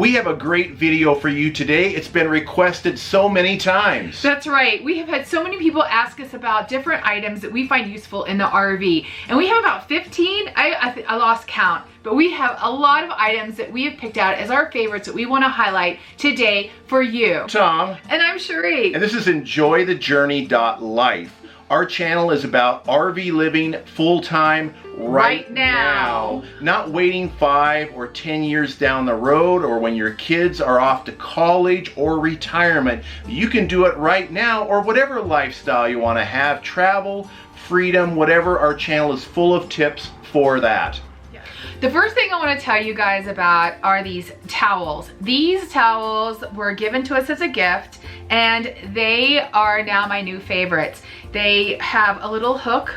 We have a great video for you today. It's been requested so many times. That's right. We have had so many people ask us about different items that we find useful in the RV. And we have about 15, I lost count, but we have a lot of items that we have picked out as our favorites that we want to highlight today for you. Tom. And I'm Cherie. And this is EnjoyTheJourney.Life. Our channel is about RV living full-time right now. Not waiting 5 or 10 years down the road or when your kids are off to college or retirement. You can do it right now or whatever lifestyle you want to have. Travel, freedom, whatever. Our channel is full of tips for that. The first thing I want to tell you guys about are these towels. These towels were given to us as a gift and they are now my new favorites. They have a little hook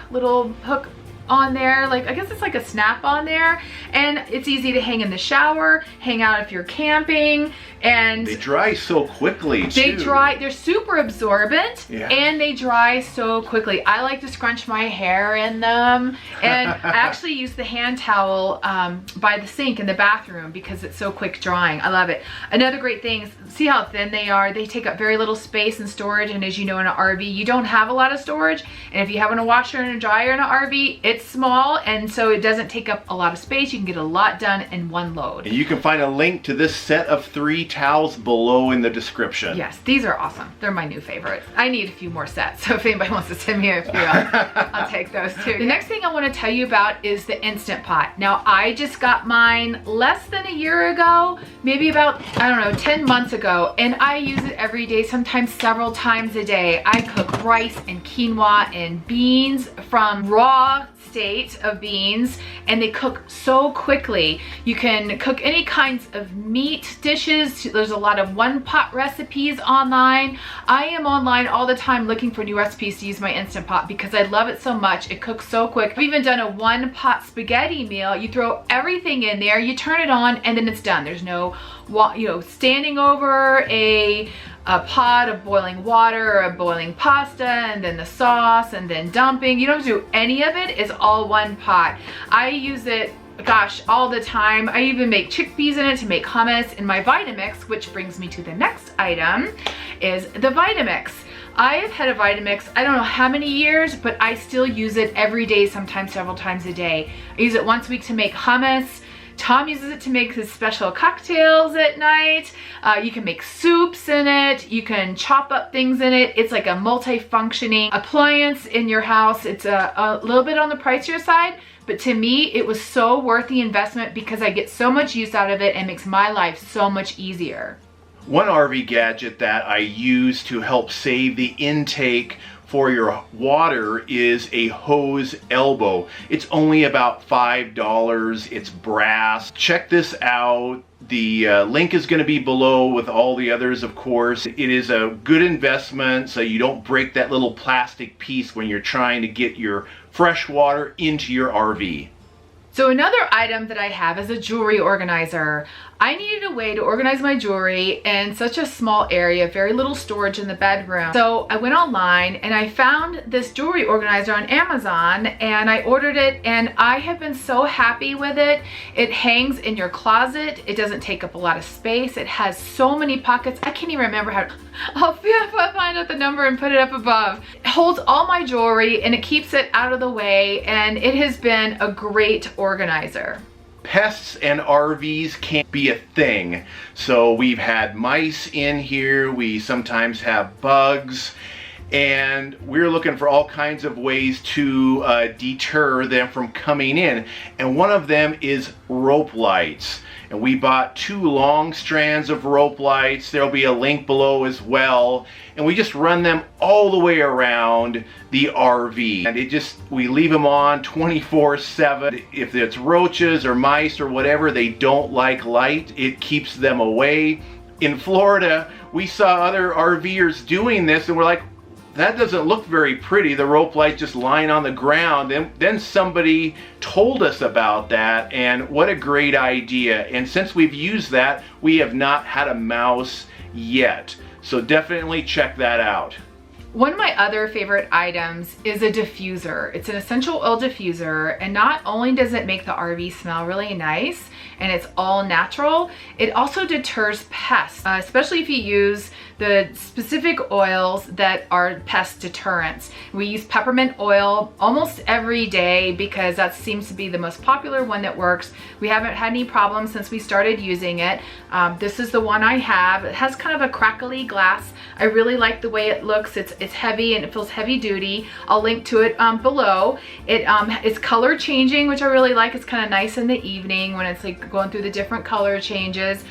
on there, like I guess it's like a snap on there, and it's easy to hang in the shower, hang out if you're camping, and they dry so quickly too. They're super absorbent, and they dry so quickly. I like to scrunch my hair in them, and I actually use the hand towel by the sink in the bathroom because it's so quick drying. I love it. Another great thing is, see how thin they are? They take up very little space and storage, and as you know, in an RV, you don't have a lot of storage, and if you have a washer and a dryer in an RV, it's small, and so it doesn't take up a lot of space. You can get a lot done in one load. And you can find a link to this set of 3 towels below in the description. Yes, these are awesome. They're my new favorite. I need a few more sets, so if anybody wants to send me a few, I'll take those too. The next thing I want to tell you about is the Instant Pot. Now, I just got mine less than a year ago, maybe about, I don't know, 10 months ago, and I use it every day, sometimes several times a day. I cook rice and quinoa and beans from raw state of beans, and they cook so quickly. You can cook any kinds of meat dishes. There's a lot of one-pot recipes online. I am online all the time looking for new recipes to use my Instant Pot because I love it so much. It cooks so quick. I've even done a one-pot spaghetti meal. You throw everything in there, you turn it on, and then it's done. There's no, standing over a pot of boiling water or a boiling pasta and then the sauce and then dumping. You don't do any of it. It's all one pot. I use it, gosh, all the time. I even make chickpeas in it to make hummus. In my Vitamix, which brings me to the next item, is the Vitamix. I have had a Vitamix, I don't know how many years, but I still use it every day, sometimes several times a day. I use it once a week to make hummus. Tom uses it to make his special cocktails at night. You can make soups in it. You can chop up things in it. It's like a multi-functioning appliance in your house. It's a little bit on the pricier side, but to me, it was so worth the investment because I get so much use out of it and makes my life so much easier. One RV gadget that I use to help save the intake for your water is a hose elbow. It's only about $5. It's brass. Check this out. The link is going to be below with all the others, of course. It is a good investment so you don't break that little plastic piece when you're trying to get your fresh water into your RV. So another item that I have is a jewelry organizer. I needed a way to organize my jewelry in such a small area, very little storage in the bedroom. So I went online and I found this jewelry organizer on Amazon and I ordered it and I have been so happy with it. It hangs in your closet. It doesn't take up a lot of space. It has so many pockets. I can't even remember how to, I'll find out the number and put it up above. It holds all my jewelry and it keeps it out of the way, and it has been a great organizer. Pests and RVs can't be a thing. So we've had mice in here, we sometimes have bugs, and we're looking for all kinds of ways to deter them from coming in. And one of them is rope lights. And we bought 2 long strands of rope lights. There'll be a link below as well. And we just run them all the way around the RV. And we leave them on 24/7. If it's roaches or mice or whatever, they don't like light. It keeps them away. In Florida, we saw other RVers doing this and we're like, that doesn't look very pretty, the rope light just lying on the ground. And then somebody told us about that, and what a great idea. And since we've used that, we have not had a mouse yet. So definitely check that out. One of my other favorite items is a diffuser. It's an essential oil diffuser, and not only does it make the RV smell really nice and it's all natural, it also deters pests, especially if you use the specific oils that are pest deterrents. We use peppermint oil almost every day because that seems to be the most popular one that works. We haven't had any problems since we started using it. This is the one I have. It has kind of a crackly glass. I really like the way it looks. It's heavy and it feels heavy duty. I'll link to it below. It's color changing, which I really like. It's kind of nice in the evening when it's like going through the different color changes.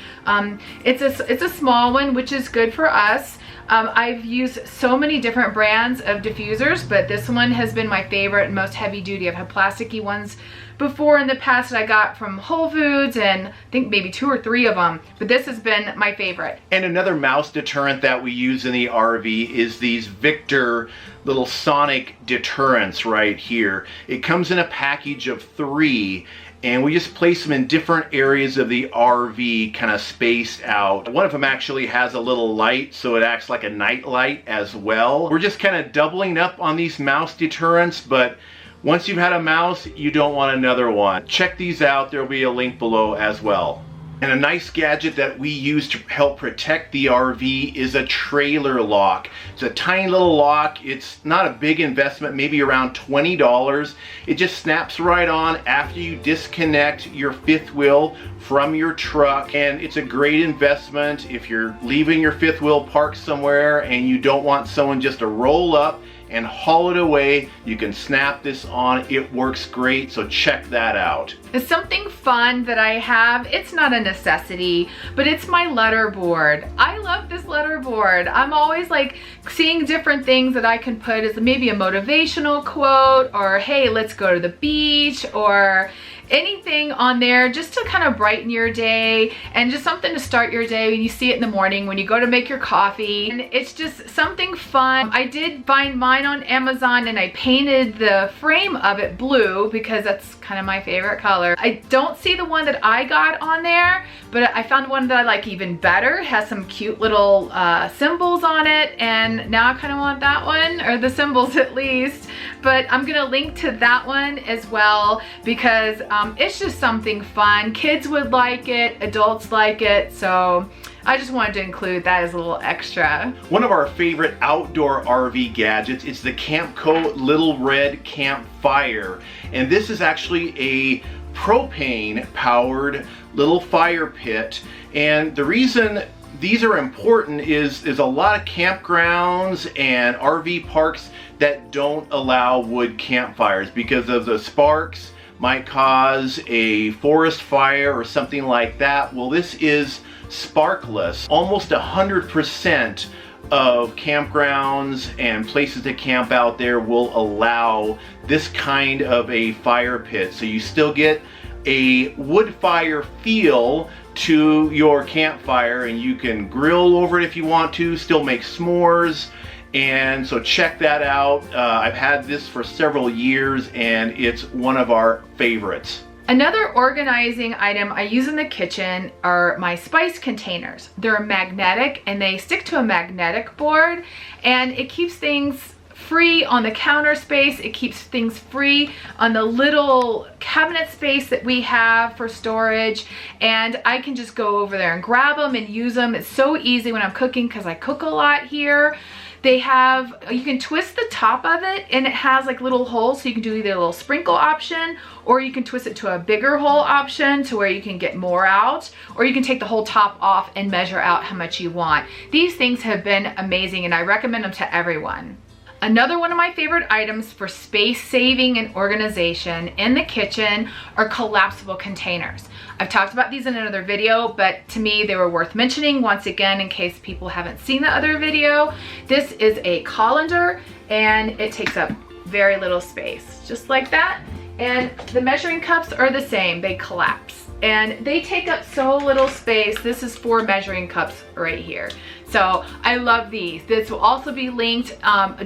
It's a small one, which is good for us. I've used so many different brands of diffusers, but this one has been my favorite and most heavy duty. I've had plasticky ones before in the past that I got from Whole Foods, and I think maybe 2 or 3 of them, but this has been my favorite. And another mouse deterrent that we use in the RV is these Victor little sonic deterrents right here. It comes in a package of 3, and we just place them in different areas of the RV, kind of spaced out. One of them actually has a little light, so it acts like a night light as well. We're just kind of doubling up on these mouse deterrents, but once you've had a mouse, you don't want another one. Check these out. There'll be a link below as well. And a nice gadget that we use to help protect the RV is a trailer lock. It's a tiny little lock. It's not a big investment, maybe around $20. It just snaps right on after you disconnect your fifth wheel from your truck. And it's a great investment if you're leaving your fifth wheel parked somewhere and you don't want someone just to roll up and haul it away. You can snap this on. It works great, so check that out. It's something fun that I have. It's not a necessity, but it's my letterboard. I love this letterboard. I'm always like seeing different things that I can put as maybe a motivational quote, or hey, let's go to the beach, or anything on there just to kind of brighten your day and just something to start your day when you see it in the morning when you go to make your coffee. And it's just something fun. I did find mine on Amazon and I painted the frame of it blue because that's kind of my favorite color. I don't see the one that I got on there, but I found one that I like even better. It has some cute little symbols on it, and now I kind of want that one, or the symbols at least. But I'm gonna link to that one as well because it's just something fun. Kids would like it, adults like it, so I just wanted to include that as a little extra. One of our favorite outdoor RV gadgets is the Campco Little Red Campfire. And this is actually a propane powered little fire pit. And the reason these are important is a lot of campgrounds and RV parks that don't allow wood campfires because of the sparks might cause a forest fire or something like that. Well, this is sparkless. Almost 100% of campgrounds and places to camp out there will allow this kind of a fire pit. So you still get a wood fire feel to your campfire, and you can grill over it if you want to, still make s'mores. And so check that out. I've had this for several years and it's one of our favorites. Another organizing item I use in the kitchen are my spice containers. They're magnetic and they stick to a magnetic board, and it keeps things free on the counter space. It keeps things free on the little cabinet space that we have for storage, and I can just go over there and grab them and use them. It's so easy when I'm cooking because I cook a lot here. They have, you can twist the top of it and it has like little holes, so you can do either a little sprinkle option, or you can twist it to a bigger hole option to where you can get more out, or you can take the whole top off and measure out how much you want. These things have been amazing and I recommend them to everyone. Another one of my favorite items for space saving and organization in the kitchen are collapsible containers. I've talked about these in another video, but to me they were worth mentioning once again in case people haven't seen the other video. This is a colander and it takes up very little space, just like that. And the measuring cups are the same, they collapse. And they take up so little space. This is 4 measuring cups right here. So I love these. This will also be linked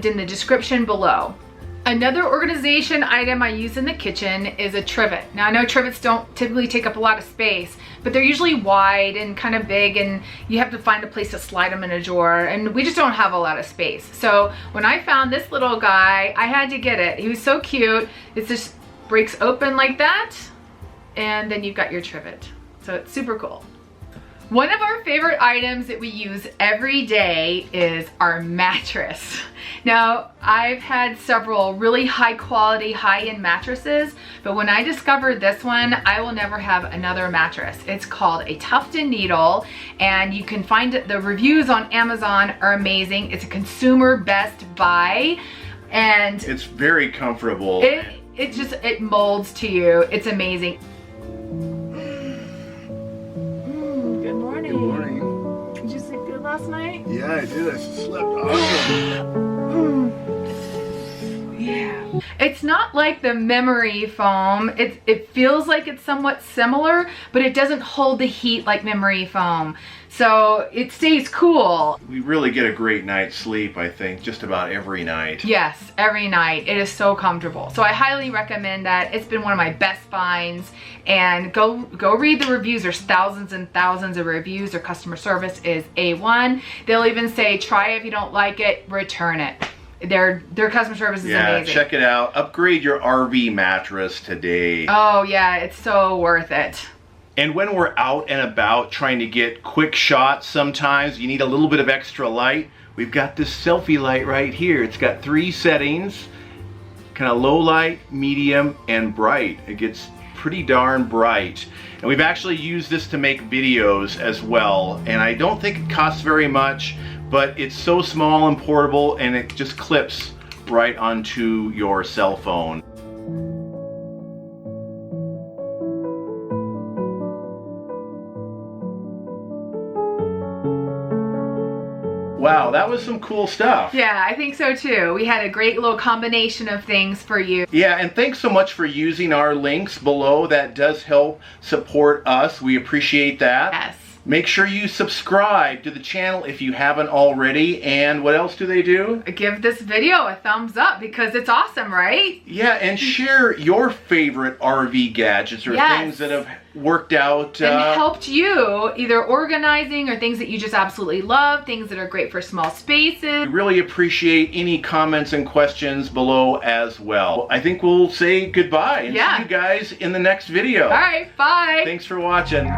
in the description below. Another organization item I use in the kitchen is a trivet. Now I know trivets don't typically take up a lot of space, but they're usually wide and kind of big, and you have to find a place to slide them in a drawer, and we just don't have a lot of space. So when I found this little guy, I had to get it. He was so cute. It just breaks open like that, and then you've got your trivet. So it's super cool. One of our favorite items that we use every day is our mattress. Now, I've had several really high quality, high-end mattresses, but when I discovered this one, I will never have another mattress. It's called a Tuft & Needle, and you can find it, the reviews on Amazon are amazing. It's a consumer best buy, and it's very comfortable. It molds to you. It's amazing. Good morning. Did you sleep good last night? Yeah, I did. I slept awesome. Yeah. It's not like the memory foam. It feels like it's somewhat similar, but it doesn't hold the heat like memory foam. So it stays cool. We really get a great night's sleep, I think, just about every night. Yes, every night. It is so comfortable. So I highly recommend that. It's been one of my best finds. And go read the reviews. There's thousands and thousands of reviews. Their customer service is A1. They'll even say, try it. If you don't like it, return it. Their customer service is amazing. Check it out. Upgrade your RV mattress today. Oh yeah, it's so worth it. And when we're out and about trying to get quick shots, sometimes you need a little bit of extra light. We've got this Selfie Light right here. It's got 3 settings, kind of low light, medium, and bright. It gets pretty darn bright. And we've actually used this to make videos as well. And I don't think it costs very much, but it's so small and portable, and it just clips right onto your cell phone. Wow, that was some cool stuff. Yeah, I think so too. We had a great little combination of things for you. Yeah, and thanks so much for using our links below. That does help support us. We appreciate that. Yes. Make sure you subscribe to the channel if you haven't already. And what else do they do? Give this video a thumbs up because it's awesome, right? Yeah, and share your favorite RV gadgets or things that have worked out. And helped you, either organizing or things that you just absolutely love, things that are great for small spaces. We really appreciate any comments and questions below as well. I think we'll say goodbye and see you guys in the next video. All right, bye. Thanks for watching.